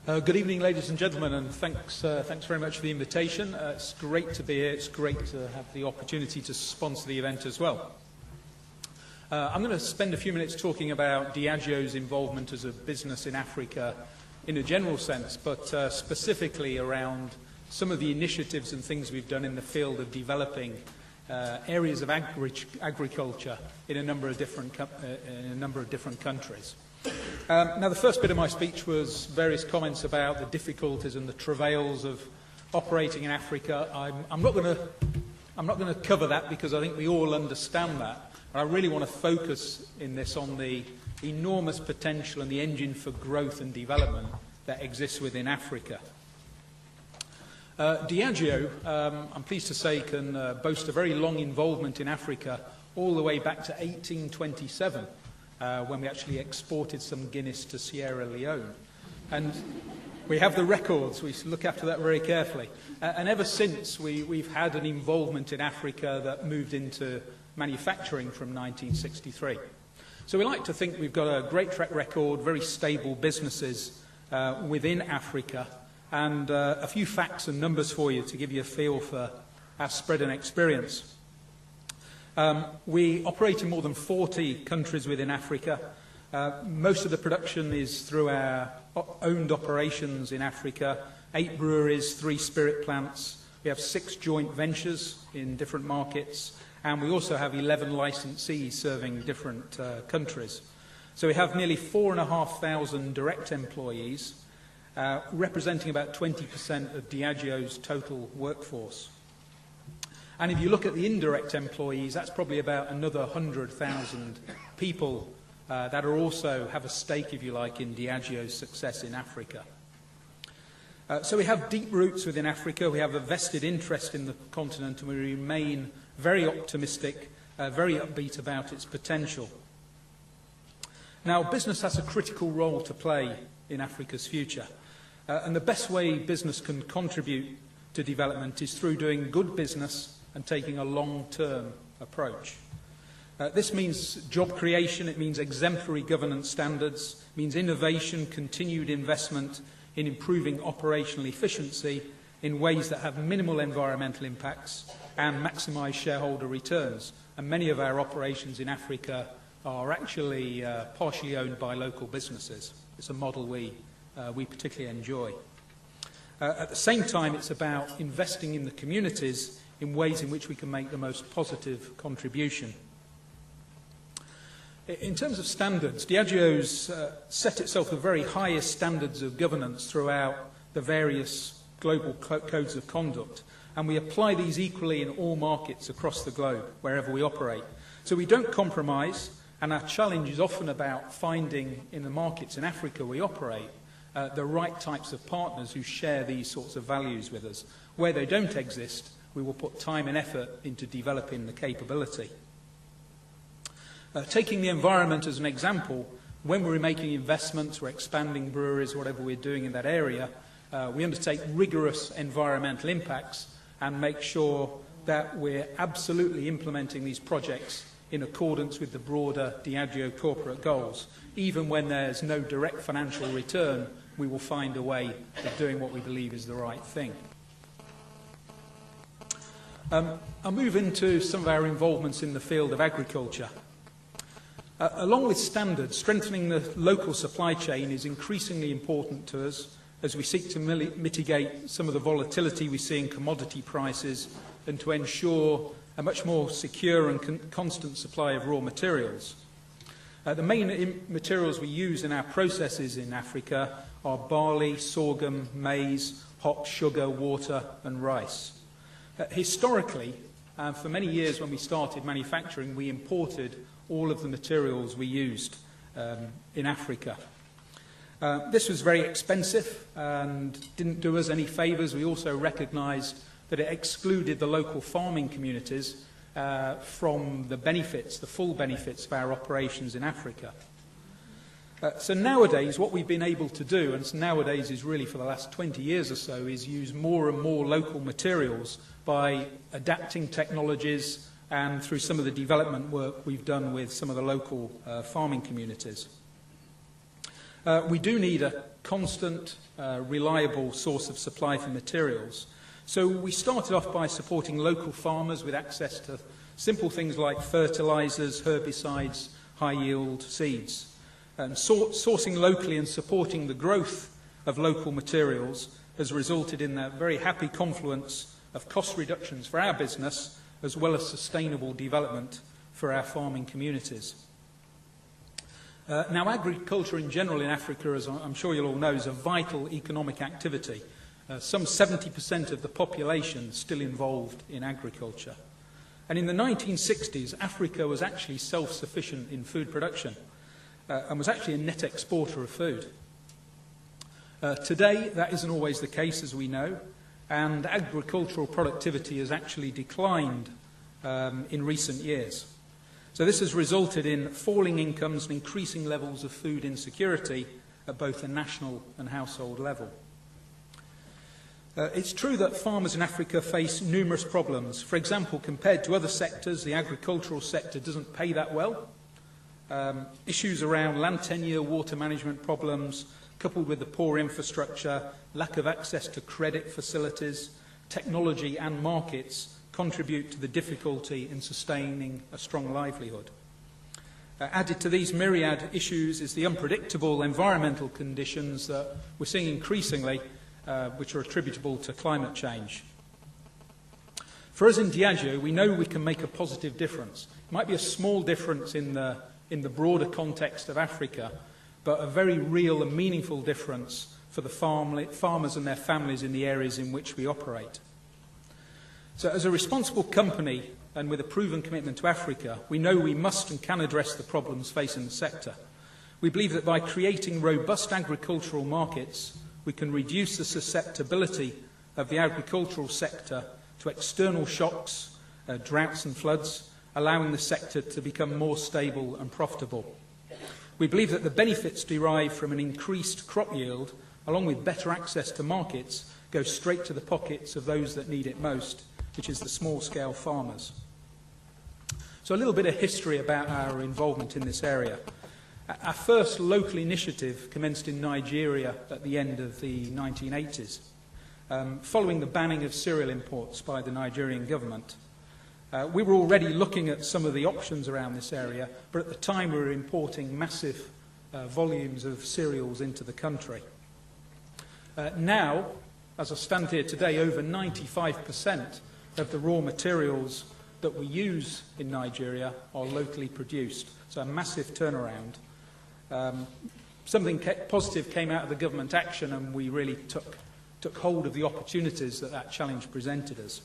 Good evening, ladies and gentlemen, and thanks very much for the invitation. It's great to be here. It's great to have the opportunity to sponsor the event as well. I'm going to spend a few minutes talking about Diageo's involvement as a business in Africa in a general sense, but specifically around some of the initiatives and things we've done in the field of developing areas of agriculture in a number of different countries. Now, the first bit of my speech was various comments about the difficulties and the travails of operating in Africa. I'm not going to cover that because I think we all understand that. But I really want to focus in this on the enormous potential and the engine for growth and development that exists within Africa. Diageo, I'm pleased to say, can boast a very long involvement in Africa all the way back to 1827. When we actually exported some Guinness to Sierra Leone. And we have the records, we look after that very carefully. And ever since, we've had an involvement in Africa that moved into manufacturing from 1963. So we like to think we've got a great track record, very stable businesses within Africa, and a few facts and numbers for you to give you a feel for our spread and experience. We operate in more than 40 countries within Africa. Most of the production is through our owned operations in Africa, 8 breweries, 3 spirit plants. We have 6 joint ventures in different markets, and we also have 11 licensees serving different countries. So we have nearly 4,500 direct employees, representing about 20% of Diageo's total workforce. And if you look at the indirect employees, that's probably about another 100,000 people that are also have a stake, if you like, in Diageo's success in Africa. So we have deep roots within Africa. We have a vested interest in the continent, and we remain very optimistic, very upbeat about its potential. Now, business has a critical role to play in Africa's future. And the best way business can contribute to development is through doing good business and taking a long-term approach. This means job creation, it means exemplary governance standards, it means innovation, continued investment in improving operational efficiency in ways that have minimal environmental impacts and maximise shareholder returns. And many of our operations in Africa are actually partially owned by local businesses. It's a model we particularly enjoy. At the same time, it's about investing in the communities in ways in which we can make the most positive contribution. In terms of standards, Diageo's set itself the very highest standards of governance throughout the various global codes of conduct, and we apply these equally in all markets across the globe, wherever we operate. So we don't compromise, and our challenge is often about finding in the markets in Africa we operate the right types of partners who share these sorts of values with us. Where they don't exist, we will put time and effort into developing the capability. Taking the environment as an example, when we're making investments, we're expanding breweries, whatever we're doing in that area, we undertake rigorous environmental impacts and make sure that we're absolutely implementing these projects in accordance with the broader Diageo corporate goals. Even when there's no direct financial return, we will find a way of doing what we believe is the right thing. I'll move into some of our involvements in the field of agriculture. Along with standards, strengthening the local supply chain is increasingly important to us as we seek to mitigate some of the volatility we see in commodity prices and to ensure a much more secure and constant supply of raw materials. The main materials we use in our processes in Africa are barley, sorghum, maize, hops, sugar, water and rice. Historically, for many years when we started manufacturing, we imported all of the materials we used in Africa. This was very expensive and didn't do us any favours. We also recognised that it excluded the local farming communities from the benefits, the full benefits of our operations in Africa. So nowadays, what we've been able to do, and nowadays is really for the last 20 years or so, is use more and more local materials by adapting technologies and through some of the development work we've done with some of the local farming communities. We do need a constant, reliable source of supply for materials. So we started off by supporting local farmers with access to simple things like fertilisers, herbicides, high-yield seeds. And sourcing locally and supporting the growth of local materials has resulted in a very happy confluence of cost reductions for our business as well as sustainable development for our farming communities. Now, agriculture in general in Africa, as I'm sure you'll all know, is a vital economic activity. Some 70% of the population still involved in agriculture. And in the 1960s, Africa was actually self-sufficient in food production and was actually a net exporter of food. Today, that isn't always the case, as we know, and agricultural productivity has actually declined in recent years. So this has resulted in falling incomes and increasing levels of food insecurity at both a national and household level. It's true that farmers in Africa face numerous problems. For example, compared to other sectors, the agricultural sector doesn't pay that well. Issues around land tenure, water management problems, coupled with the poor infrastructure, lack of access to credit facilities, technology and markets contribute to the difficulty in sustaining a strong livelihood. Added to these myriad issues is the unpredictable environmental conditions that we're seeing increasingly, which are attributable to climate change. For us in Diageo, we know we can make a positive difference. It might be a small difference in the broader context of Africa, but a very real and meaningful difference for the farmers and their families in the areas in which we operate. So as a responsible company and with a proven commitment to Africa, we know we must and can address the problems facing the sector. We believe that by creating robust agricultural markets, we can reduce the susceptibility of the agricultural sector to external shocks, droughts and floods, allowing the sector to become more stable and profitable. We believe that the benefits derived from an increased crop yield, along with better access to markets, go straight to the pockets of those that need it most, which is the small-scale farmers. So a little bit of history about our involvement in this area. Our first local initiative commenced in Nigeria at the end of the 1980s, following the banning of cereal imports by the Nigerian government. We were already looking at some of the options around this area, but at the time we were importing massive volumes of cereals into the country. Now, as I stand here today, over 95% of the raw materials that we use in Nigeria are locally produced. So a massive turnaround. Something positive came out of the government action, and we really took hold of the opportunities that challenge presented us.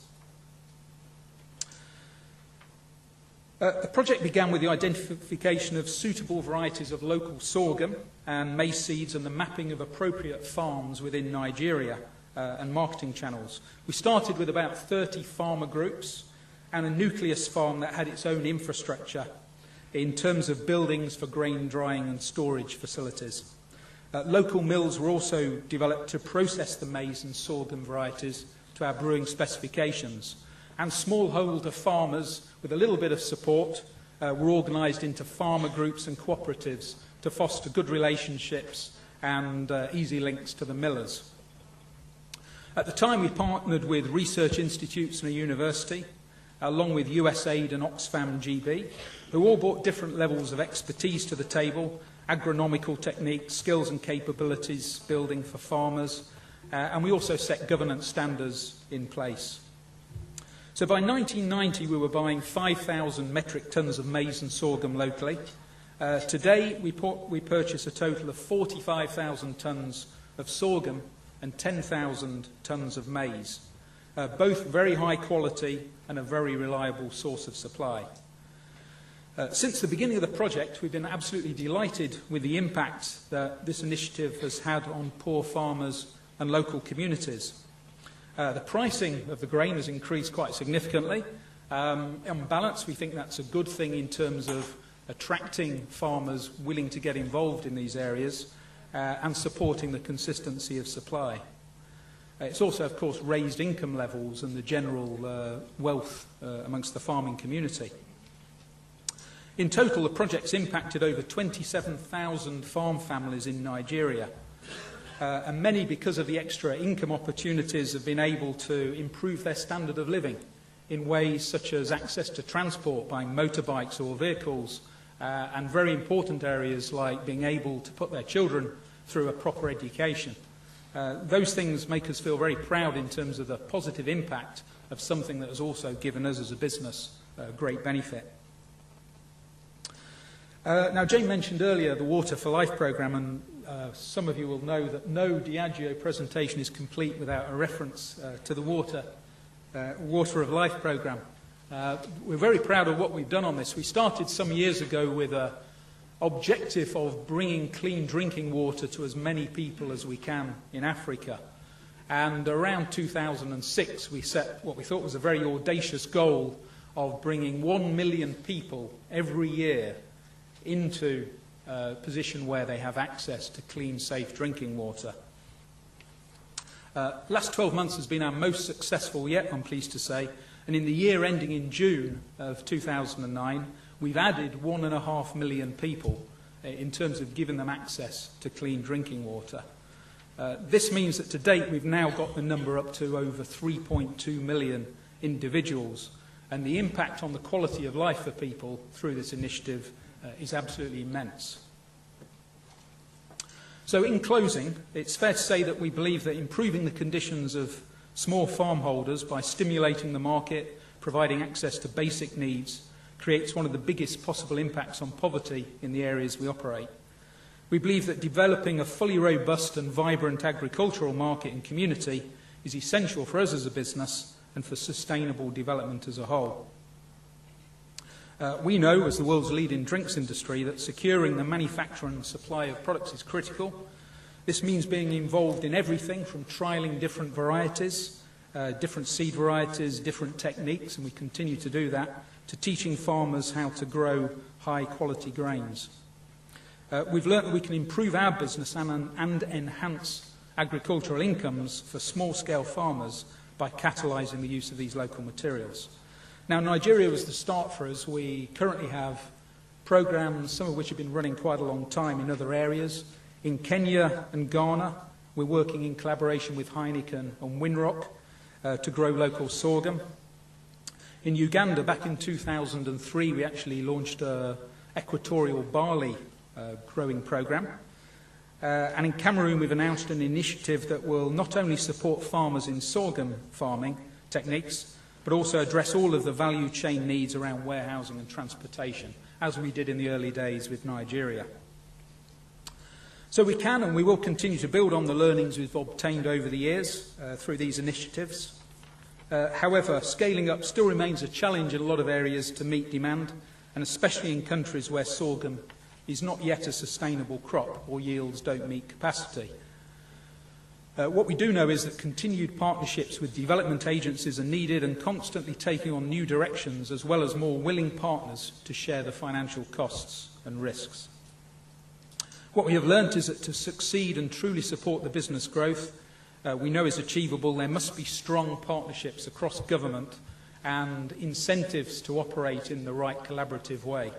The project began with the identification of suitable varieties of local sorghum and maize seeds and the mapping of appropriate farms within Nigeria and marketing channels. We started with about 30 farmer groups and a nucleus farm that had its own infrastructure in terms of buildings for grain drying and storage facilities. Local mills were also developed to process the maize and sorghum varieties to our brewing specifications. And smallholder farmers, with a little bit of support, were organised into farmer groups and cooperatives to foster good relationships and easy links to the millers. At the time, we partnered with research institutes and a university, along with USAID and Oxfam GB, who all brought different levels of expertise to the table, agronomical techniques, skills and capabilities building for farmers, and we also set governance standards in place. So by 1990, we were buying 5,000 metric tonnes of maize and sorghum locally. Today, we purchase a total of 45,000 tonnes of sorghum and 10,000 tonnes of maize, both very high quality and a very reliable source of supply. Since the beginning of the project, we've been absolutely delighted with the impact that this initiative has had on poor farmers and local communities. The pricing of the grain has increased quite significantly. On balance, we think that's a good thing in terms of attracting farmers willing to get involved in these areas and supporting the consistency of supply. It's also, of course, raised income levels and the general wealth amongst the farming community. In total, the project's impacted over 27,000 farm families in Nigeria, and many, because of the extra income opportunities, have been able to improve their standard of living in ways such as access to transport, buying motorbikes or vehicles, and very important areas like being able to put their children through a proper education. Those things make us feel very proud in terms of the positive impact of something that has also given us as a business great benefit. Now, Jane mentioned earlier the Water for Life programme, and some of you will know that no Diageo presentation is complete without a reference to the Water of Life programme. We're very proud of what we've done on this. We started some years ago with an objective of bringing clean drinking water to as many people as we can in Africa. And around 2006, we set what we thought was a very audacious goal of bringing 1 million people every year into a position where they have access to clean, safe drinking water. Last 12 months has been our most successful yet, I'm pleased to say, and in the year ending in June of 2009, we've added 1.5 million people in terms of giving them access to clean drinking water. This means that to date we've now got the number up to over 3.2 million individuals, and the impact on the quality of life for people through this initiative is absolutely immense. So in closing, it's fair to say that we believe that improving the conditions of small farm holders by stimulating the market, providing access to basic needs, creates one of the biggest possible impacts on poverty in the areas we operate. We believe that developing a fully robust and vibrant agricultural market and community is essential for us as a business and for sustainable development as a whole. We know, as the world's leading drinks industry, that securing the manufacture and supply of products is critical. This means being involved in everything from trialling different varieties, different seed varieties, different techniques, and we continue to do that, to teaching farmers how to grow high-quality grains. We've learnt that we can improve our business and enhance agricultural incomes for small-scale farmers by catalysing the use of these local materials. Now, Nigeria was the start for us. We currently have programmes, some of which have been running quite a long time in other areas. In Kenya and Ghana, we're working in collaboration with Heineken and Winrock to grow local sorghum. In Uganda, back in 2003, we actually launched an equatorial barley growing programme. And in Cameroon, we've announced an initiative that will not only support farmers in sorghum farming techniques, but also address all of the value chain needs around warehousing and transportation, as we did in the early days with Nigeria. So we can and we will continue to build on the learnings we've obtained over the years through these initiatives. However, scaling up still remains a challenge in a lot of areas to meet demand, and especially in countries where sorghum is not yet a sustainable crop or yields don't meet capacity. What we do know is that continued partnerships with development agencies are needed, and constantly taking on new directions, as well as more willing partners to share the financial costs and risks. What we have learnt is that to succeed and truly support the business growth we know is achievable, there must be strong partnerships across government and incentives to operate in the right collaborative way.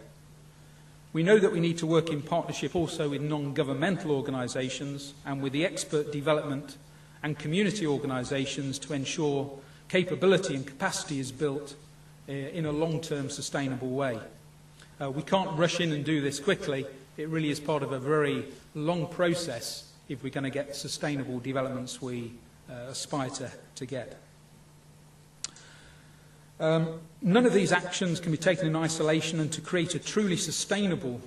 We know that we need to work in partnership also with non-governmental organisations and with the expert development and community organisations to ensure capability and capacity is built in a long-term sustainable way. We can't rush in and do this quickly. It really is part of a very long process if we're going to get sustainable developments we aspire to get. None of these actions can be taken in isolation, and to create a truly sustainable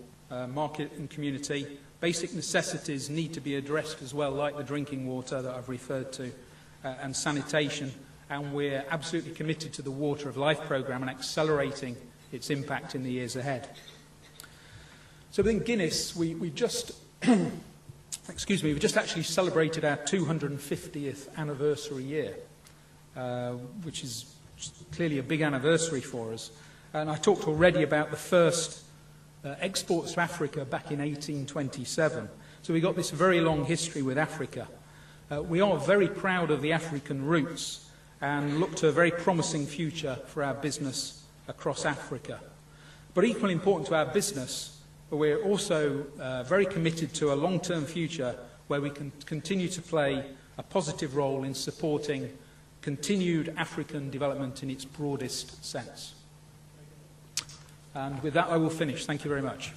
market and community, basic necessities need to be addressed as well, like the drinking water that I've referred to, and sanitation, and we're absolutely committed to the Water of Life programme and accelerating its impact in the years ahead. So within Guinness, we've just actually celebrated our 250th anniversary year, which is clearly a big anniversary for us. And I talked already about the first exports to Africa back in 1827. So we've got this very long history with Africa. We are very proud of the African roots and look to a very promising future for our business across Africa. But equally important to our business, we're also very committed to a long-term future where we can continue to play a positive role in supporting continued African development in its broadest sense. And with that, I will finish. Thank you very much.